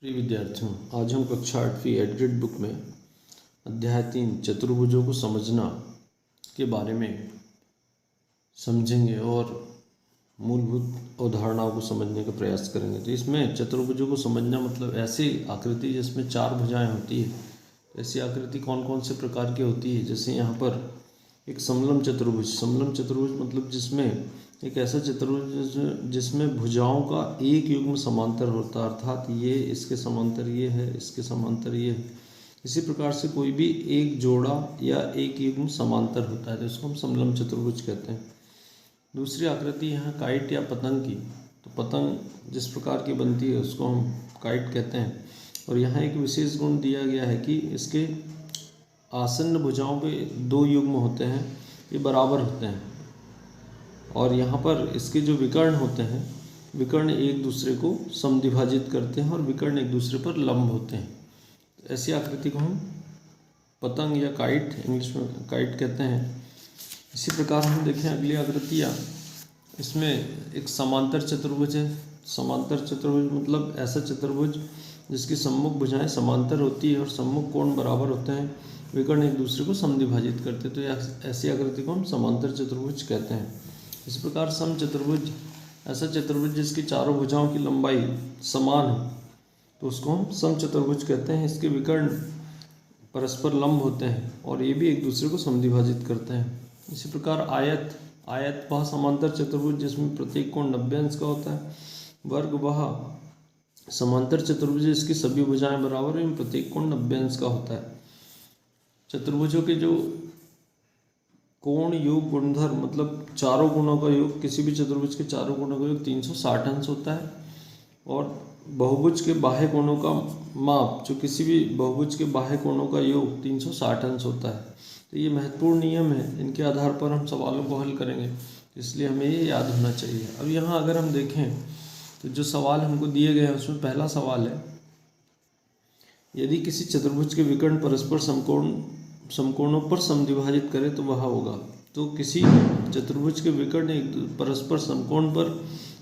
प्रिय विद्यार्थियों, आज हम कक्षा 8वीं एडग्रेड बुक में अध्याय 3 चतुर्भुजों को समझना के बारे में समझेंगे और मूलभूत अवधारणाओं को समझने का प्रयास करेंगे। तो इसमें चतुर्भुजों को समझना मतलब ऐसी आकृति जिसमें चार भुजाएं होती है। ऐसी आकृति कौन कौन से प्रकार की होती है? जैसे यहाँ पर एक समलम चतुर्भुज मतलब जिसमें एक ऐसा चतुर्भुज जिसमें भुजाओं का एक युग्म समांतर होता है, अर्थात ये इसके समांतर ये है, इसके समांतर ये है। इसी प्रकार से कोई भी एक जोड़ा या एक युग्म समांतर होता है तो इसको हम समलम चतुर्भुज कहते हैं। दूसरी आकृति यहाँ काइट या पतंग की, तो पतंग जिस प्रकार की बनती है उसको हम काइट कहते हैं। और यहाँ एक विशेष गुण दिया गया है कि इसके आसन्न भुजाओं पे दो युग्म होते हैं, ये बराबर होते हैं। और यहाँ पर इसके जो विकर्ण होते हैं, विकर्ण एक दूसरे को समद्विभाजित करते हैं और विकर्ण एक दूसरे पर लंब होते हैं। ऐसी आकृति को हम पतंग या काइट, इंग्लिश में काइट कहते हैं। इसी प्रकार हम देखें अगली आकृतियाँ, इसमें एक समांतर चतुर्भुज है। समांतर चतुर्भुज मतलब ऐसा चतुर्भुज जिसकी सम्मुख भुजाएं समांतर होती है और सम्मुख कोण बराबर होते हैं, विकर्ण एक दूसरे को समद्विभाजित करते हैं। तो ऐसी आकृति को हम समांतर चतुर्भुज कहते हैं। इस प्रकार सम चतुर्भुज ऐसा चतुर्भुज जिसकी चारों भुजाओं की लंबाई समान है, तो उसको हम सम चतुर्भुज कहते हैं। इसके विकर्ण परस्पर लंब होते हैं और ये भी एक दूसरे को समद्विभाजित करते हैं। इसी प्रकार आयत वह समांतर चतुर्भुज जिसमें प्रत्येक कोण 90 अंश का होता है। वर्ग वह समांतर चतुर्भुज जिसकी सभी भुजाएं बराबर हैं, प्रत्येक कोण 90 अंश का होता है। चतुर्भुजों के जो कोण योग गुणधर्म मतलब चारों कोणों का योग, किसी भी चतुर्भुज के चारों कोणों का योग 360 अंश होता है। और बहुभुज के बाह्य कोणों का माप, जो किसी भी बहुभुज के बाह्य कोणों का योग 360 अंश होता है। तो ये महत्वपूर्ण नियम है, इनके आधार पर हम सवालों को हल करेंगे, इसलिए हमें ये याद होना चाहिए। अब यहाँ अगर हम देखें तो जो सवाल हमको दिए गए हैं उसमें पहला सवाल है, यदि किसी चतुर्भुज के विकर्ण परस्पर समकोणों पर समद्विभाजित करें तो वह होगा। तो किसी चतुर्भुज के विकर्ण एक परस्पर समकोण पर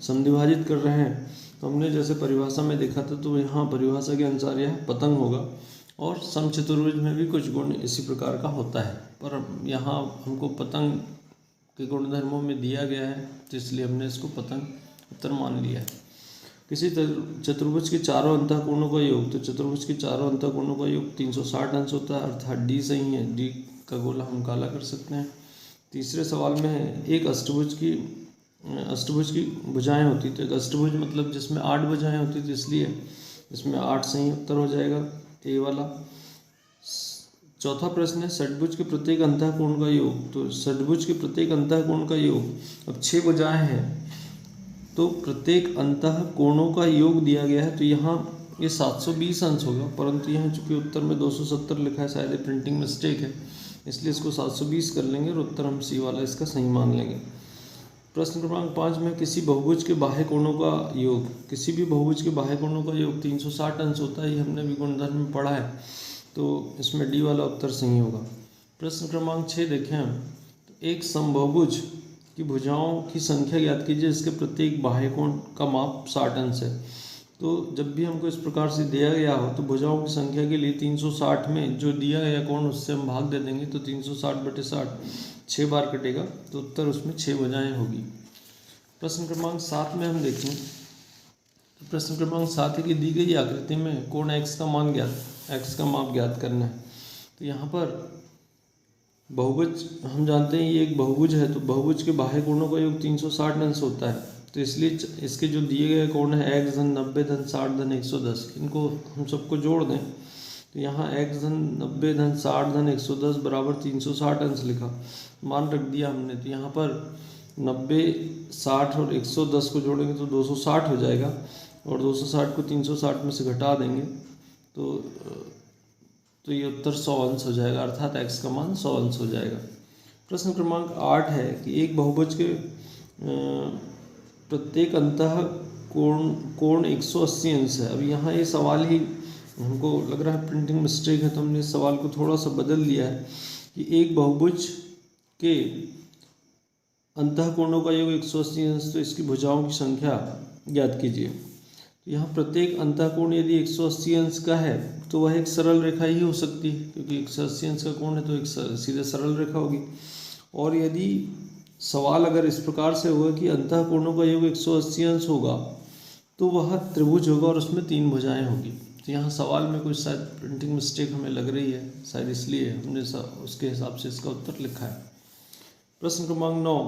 समद्विभाजित कर रहे हैं, तो हमने जैसे परिभाषा में देखा था, तो यहाँ परिभाषा के अनुसार यह पतंग होगा। और समचतुर्भुज में भी कुछ गुण इसी प्रकार का होता है, पर यहाँ हमको पतंग के गुणधर्मों में दिया गया है, तो इसलिए हमने इसको पतंग उत्तर मान लिया है। किसी चतुर्भुज के चारों अंतःकोणों का योग, तो चतुर्भुज के चारों अंतःकोणों का योग 360 अंश होता है, अर्थात डी सही है, डी का गोला हम काला कर सकते हैं। तीसरे सवाल में है, एक अष्टभुज की भुजाएं होती, तो एक अष्टभुज मतलब जिसमें 8 भुजाएं होती, तो इसलिए इसमें 8 सही उत्तर हो जाएगा, ए वाला। चौथा प्रश्न है, षट्भुज के प्रत्येक अंतःकोण का योग, तो षट्भुज के प्रत्येक अंतःकोण का योग, अब 6 भुजाएं हैं तो प्रत्येक अंतःकोणों का योग दिया गया है, तो यहाँ ये 720 अंश होगा, परंतु यहाँ चूंकि उत्तर में 270 लिखा है, शायद प्रिंटिंग मिस्टेक है, इसलिए इसको 720 कर लेंगे और उत्तर हम सी वाला इसका सही मान लेंगे। प्रश्न क्रमांक 5 में, किसी बहुभुज के बाह्य कोणों का योग, किसी भी बहुभुज के बाह्य कोणों का योग 360 अंश होता है, ये हमने भी गुणधर्म में पढ़ा है, तो इसमें डी वाला उत्तर सही होगा। प्रश्न क्रमांक 6 देखें हम, तो एक समबाहुभुज की भुजाओं की संख्या ज्ञात कीजिए जिसके प्रत्येक बाह्य कोण का माप 60 अंश है। तो जब भी हमको इस प्रकार से दिया गया हो, तो भुजाओं की संख्या के लिए 360 में जो दिया गया कोण उससे हम भाग दे देंगे, तो 360/60 6 बार कटेगा, तो उत्तर उसमें 6 भुजाएं होगी। प्रश्न क्रमांक 7 में हम देखें, तो प्रश्न क्रमांक 7 है कि दी गई आकृति में कोण x का माप ज्ञात करना है। तो यहाँ पर बहुभुज हम जानते हैं ये एक बहुभुज है, तो बहुभुज के बाह्य कोणों का योग 360 अंश होता है, तो इसलिए इसके जो दिए गए कोण है x धन 90 धन 60 धन 110, इनको हम सबको जोड़ दें, तो यहाँ x धन 90 धन 60 धन 110 बराबर 360 अंश लिखा, मान रख दिया हमने। तो यहाँ पर 90, 60 और 110 को जोड़ेंगे तो 260 हो जाएगा, और 260 को 360 में से घटा देंगे तो ये उत्तर 100 अंश हो जाएगा, अर्थात x का मान 100 अंश हो जाएगा। प्रश्न क्रमांक 8 है कि एक बहुभुज के प्रत्येक कोण 180 अंश है। अब यहाँ ये सवाल ही हमको लग रहा है प्रिंटिंग मिस्टेक है, तो हमने इस सवाल को थोड़ा सा बदल लिया है कि एक बहुभुज के अंतःकोणों का योग 180 अंश, तो इसकी भुजाओं की संख्या ज्ञात कीजिए। यहाँ प्रत्येक अंतःकोण यदि 180 अंश का है तो वह एक सरल रेखा ही हो सकती है, क्योंकि 180 अंश का कोण है तो एक सीधे सरल रेखा होगी। और यदि सवाल अगर इस प्रकार से होगा कि अंतःकोणों का योग 180 अंश होगा तो वह त्रिभुज होगा और उसमें 3 भुजाएं होगी। तो यहाँ सवाल में कुछ शायद प्रिंटिंग मिस्टेक हमें लग रही है, शायद इसलिए हमने उसके हिसाब से इसका उत्तर लिखा है। प्रश्न क्रमांक 9,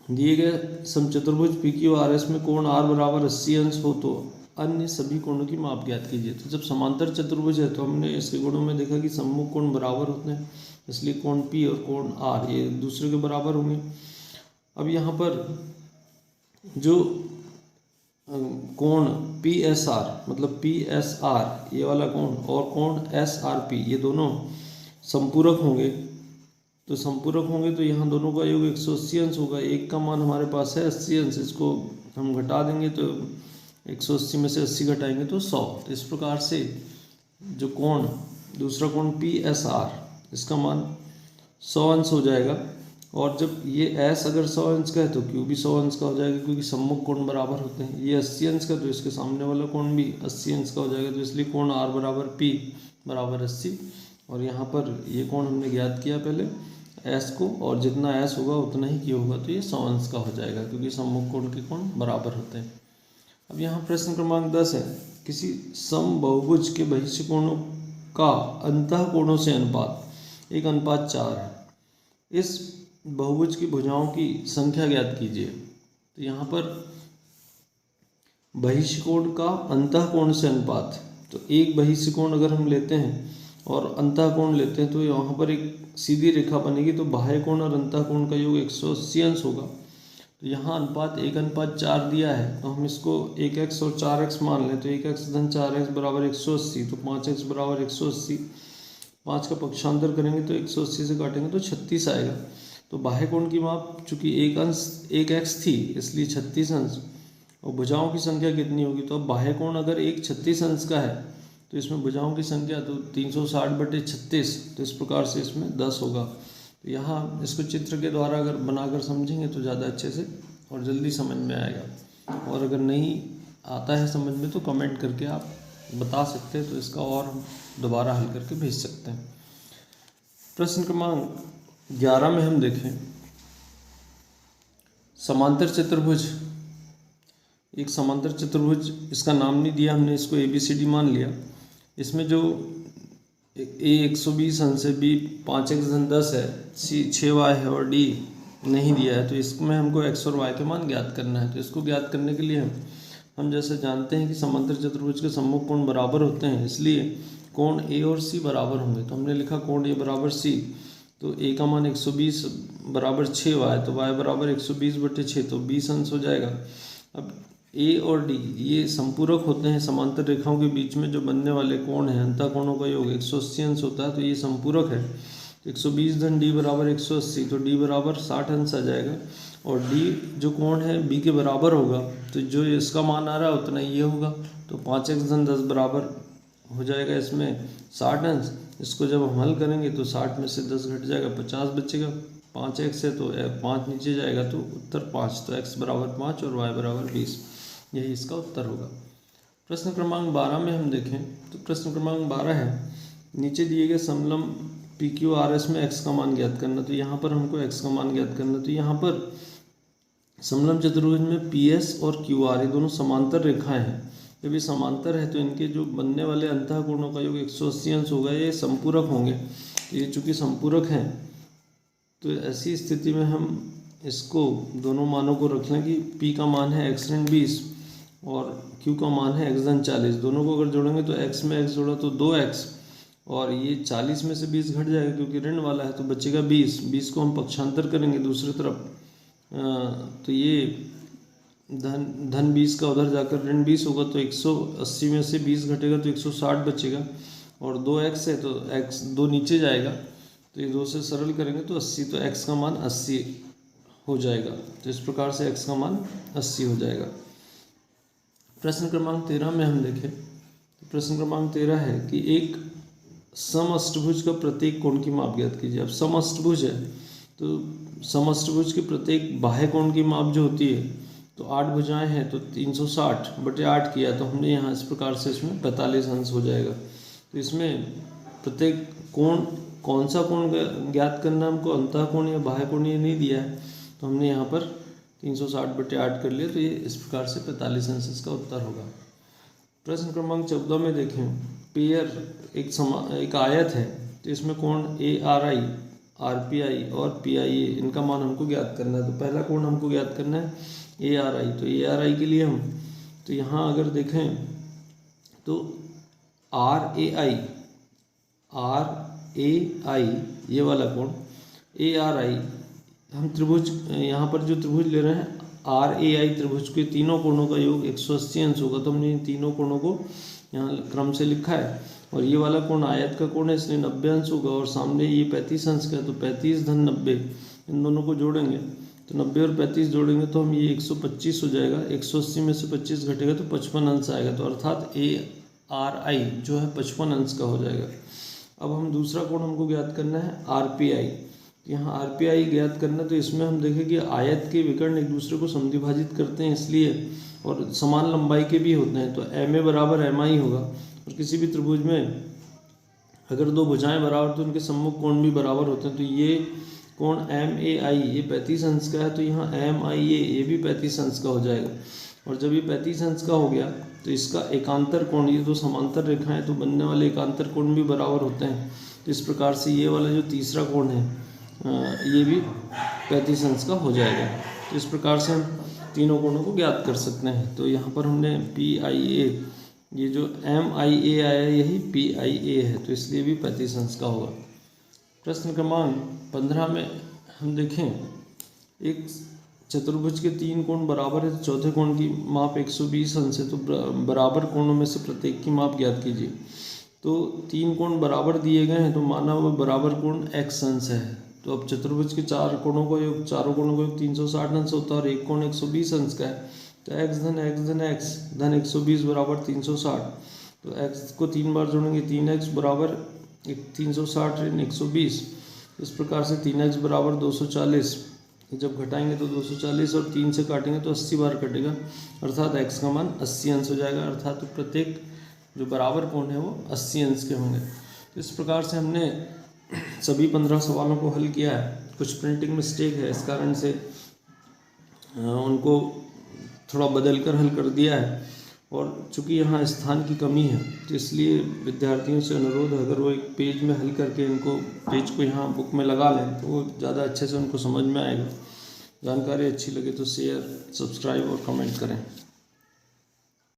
दिए गए समचतुर्भुज PQRS में कोण R बराबर 80 अंश हो तो अन्य सभी कोणों की माप ज्ञात कीजिए। तो जब समांतर चतुर्भुज है तो हमने इसके गुणों में देखा कि सम्मुख कोण बराबर होते हैं, इसलिए कोण P और कोण R ये दूसरे के बराबर होंगे। अब यहाँ पर जो कोण PSR मतलब PSR ये वाला कोण और कोण SRP ये दोनों संपूरक होंगे। तो संपूरक होंगे तो यहाँ दोनों का योग 180 अंश होगा। एक का मान हमारे पास है 80 अंश, इसको हम घटा देंगे तो 180 में से 80 घटाएंगे तो 100। तो इस प्रकार से जो कोण दूसरा कोण PSR इसका मान 100 अंश हो जाएगा। और जब ये S अगर 100 अंश का है तो Q भी 100 अंश का हो जाएगा, क्योंकि सम्मुख कोण बराबर होते हैं। ये 80 अंश का तो इसके सामने वाला कोण भी 80 अंश का हो जाएगा। तो इसलिए कोण R बराबर P बराबर 80। और यहाँ पर ये कोण हमने ज्ञात किया पहले S को, और जितना S होगा उतना ही Q होगा, तो ये 100 अंश का हो जाएगा, क्योंकि सम्मुख कोण के कोण बराबर होते हैं। अब यहाँ प्रश्न क्रमांक 10 है, किसी समबहुभुज के बहिष्ठ कोणों का अंतःकोणों से अनुपात 1:4 है। इस बहुभुज की भुजाओं की संख्या ज्ञात कीजिए। तो यहाँ पर बहिष्ठ कोण का अंतःकोण से अनुपात, तो एक बहिष्ठ कोण अगर हम लेते हैं और अंतःकोण लेते हैं तो यहाँ पर एक सीधी रेखा बनेगी। तो बाह्य कोण और अंतःकोण का योग 180 अंश होगा। तो यहाँ अनुपात 1:4 दिया है, तो हम इसको 1x और 4x मान लें। तो 1x धन 4x बराबर 180, तो 5x बराबर 180। 5 का पक्षांतर करेंगे तो 180 से काटेंगे तो 36 आएगा। तो बाह्य कोण की माप चूँकि 1x थी इसलिए 36 अंश, और भुजाओं की संख्या कितनी होगी। तो अब बाह्य कोण अगर 36 अंश का है तो इसमें भुजाओं की संख्या तो 360/36, तो इस प्रकार से इसमें 10 होगा। तो यहाँ इसको चित्र के द्वारा अगर बनाकर समझेंगे तो ज़्यादा अच्छे से और जल्दी समझ में आएगा। और अगर नहीं आता है समझ में तो कमेंट करके आप बता सकते हैं, तो इसका और हम दोबारा हल करके भेज सकते हैं। प्रश्न क्रमांक 11 में हम देखें, समांतर चतुर्भुज, एक समांतर चतुर्भुज, इसका नाम नहीं दिया हमने, इसको ABCD मान लिया। इसमें जो A 120 अंश है, B 5x धन 10 है, C 6y है और D नहीं दिया है। तो इसमें हमको x और y के मान ज्ञात करना है। तो इसको ज्ञात करने के लिए हम जैसे जानते हैं कि समांतर चतुर्भुज के सम्मुख कोण बराबर होते हैं, इसलिए कोण A और C बराबर होंगे। तो हमने लिखा कोण A बराबर C, तो A का मान 120 बराबर 6y, तो y बराबर 120/6, तो 20 अंश हो जाएगा। अब A और D ये संपूरक होते हैं, समांतर रेखाओं के बीच में जो बनने वाले कोण हैं अंतःकोणों का योग 180 अंश होता है, तो ये संपूरक है। 120 धन D बराबर 180, तो D बराबर 60 अंश आ जाएगा। और D जो कोण है B के बराबर होगा, तो जो इसका मान आ रहा है उतना ये होगा। तो 5x धन 10 बराबर हो जाएगा इसमें 60 अंश। इसको जब हम हल करेंगे तो 60 में से 10 घट जाएगा, 50 बचेगा। 5x है तो 5 नीचे जाएगा तो उत्तर 5, तो x बराबर 5 और y बराबर 20, यही इसका उत्तर होगा। प्रश्न क्रमांक 12 में हम देखें तो प्रश्न क्रमांक 12 है, नीचे दिए गए समलंब PQRS में x का मान ज्ञात करना। तो यहाँ पर हमको x का मान ज्ञात करना। तो यहाँ पर समलंब चतुर्भुज में PS और QR ये दोनों समांतर रेखाएं हैं। जब ये समांतर है तो इनके जो बनने वाले अंतःकोणों का योग 180 अंश होगा, ये संपूरक होंगे। तो ये चूँकि संपूरक हैं तो ऐसी स्थिति में हम इसको दोनों मानों को रख लें कि P का मान है x ऋण 20 और Q का मान है x धन 40। दोनों को अगर जोड़ेंगे तो x में x जोड़ा तो 2x, और ये 40 में से 20 घट जाएगा क्योंकि ऋण वाला है, तो बचेगा 20। 20 को हम पक्षांतर करेंगे दूसरी तरफ, तो ये धन 20 का उधर जाकर ऋण 20 होगा, तो 180 में से 20 घटेगा तो 160 बचेगा। और 2x है तो x 2 नीचे जाएगा, तो ये 2 से सरल करेंगे तो 80, तो x का मान 80 हो जाएगा। तो इस प्रकार से x का मान 80 हो जाएगा। प्रश्न क्रमांक 13 में हम देखें तो प्रश्न क्रमांक 13 है कि एक समअष्टभुज का प्रत्येक कोण की माप ज्ञात कीजिए। अब समअष्टभुज है तो समअष्टभुज के प्रत्येक बाह्य कोण की माप जो होती है तो 8 भुजाएं हैं तो 360 बटे 8 किया, तो हमने यहाँ इस प्रकार से इसमें 45 अंश हो जाएगा। तो इसमें प्रत्येक कोण, कौन सा कोण ज्ञात करना हमको, अंतः कोण या बाह्य कोण ये नहीं दिया है, तो हमने यहाँ पर 360 बटे 8 कर लिया, तो ये इस प्रकार से 45 अंश इसका उत्तर होगा। प्रश्न क्रमांक 14 में देखें, पेयर एक आयत है, तो इसमें कोण ARI, RPI और PIA इनका मान हमको ज्ञात करना है। तो पहला कोण हमको ज्ञात करना है ARI, तो ARI के लिए हम तो यहाँ अगर देखें तो RAI ये वाला कोण, ARI हम त्रिभुज, यहाँ पर जो त्रिभुज ले रहे हैं RAI त्रिभुज के तीनों कोणों का योग 180 अंश होगा, तो हमने इन तीनों कोणों को यहाँ क्रम से लिखा है। और ये वाला कोण आयत का कोण है, इसलिए 90 अंश होगा, और सामने ये 35 अंश का है, तो 35 धन 90 इन दोनों को जोड़ेंगे तो 90 और 35 जोड़ेंगे तो हम ये 125 हो जाएगा। 180 में से 25 घटेगा तो 55 अंश आएगा, तो अर्थात ARI जो है 55 अंश का हो जाएगा। अब हम दूसरा कोण हमको ज्ञात करना है RPI। यहाँ RPI ज्ञात करना, तो इसमें हम देखें कि आयत के विकर्ण एक दूसरे को समद्विभाजित करते हैं इसलिए, और समान लंबाई के भी होते हैं, तो MA बराबर MI होगा। और किसी भी त्रिभुज में अगर दो भुजाएं बराबर तो उनके सम्मुख कोण भी बराबर होते हैं, तो ये कोण MAI ये 35 अंश का है, तो यहाँ MIA ये भी 35 अंश का हो जाएगा। और जब ये 35 अंश का हो गया तो इसका एकांतर कोण, ये दो समांतर रेखाएं तो बनने वाले एकांतर कोण भी बराबर होते हैं, तो इस प्रकार से ये वाला जो तीसरा कोण है ये भी 35 अंश का हो जाएगा। तो इस प्रकार से हम तीनों कोणों को ज्ञात कर सकते हैं। तो यहाँ पर हमने PIA, ये जो MIA आया यही PIA है, तो इसलिए भी 35 अंश का होगा। प्रश्न क्रमांक 15 में हम देखें, एक चतुर्भुज के 3 कोण बराबर है, तो चौथे कोण की माप 120 अंश है, तो बराबर कोणों में से प्रत्येक की माप ज्ञात कीजिए। तो 3 कोण बराबर दिए गए हैं, तो माना हुआ बराबर कोण x अंश है। तो अब चतुर्भुज के 4 कोणों का योग, चारों कोणों का योग 360 अंश होता है, और एक कोण 120 अंश का है, तो x धन x धन 120 बराबर 360। तो x को 3 बार जोड़ेंगे, 3x बराबर 360 ऋण 120, इस प्रकार से 3x बराबर 240। जब घटाएंगे तो 240 और 3 से काटेंगे तो 80 बार कटेगा, अर्थात x का मान 80 अंश हो जाएगा, अर्थात तो प्रत्येक जो बराबर कोण है वो 80 अंश के होंगे। तो इस प्रकार से हमने सभी 15 सवालों को हल किया है। कुछ प्रिंटिंग मिस्टेक है, इस कारण से उनको थोड़ा बदल कर हल कर दिया है, और चूँकि यहाँ स्थान की कमी है तो इसलिए विद्यार्थियों से अनुरोध है, अगर वो एक पेज में हल करके इनको पेज को यहाँ बुक में लगा लें तो वो ज़्यादा अच्छे से उनको समझ में आएगा। जानकारी अच्छी लगे तो शेयर, सब्सक्राइब और कमेंट करें।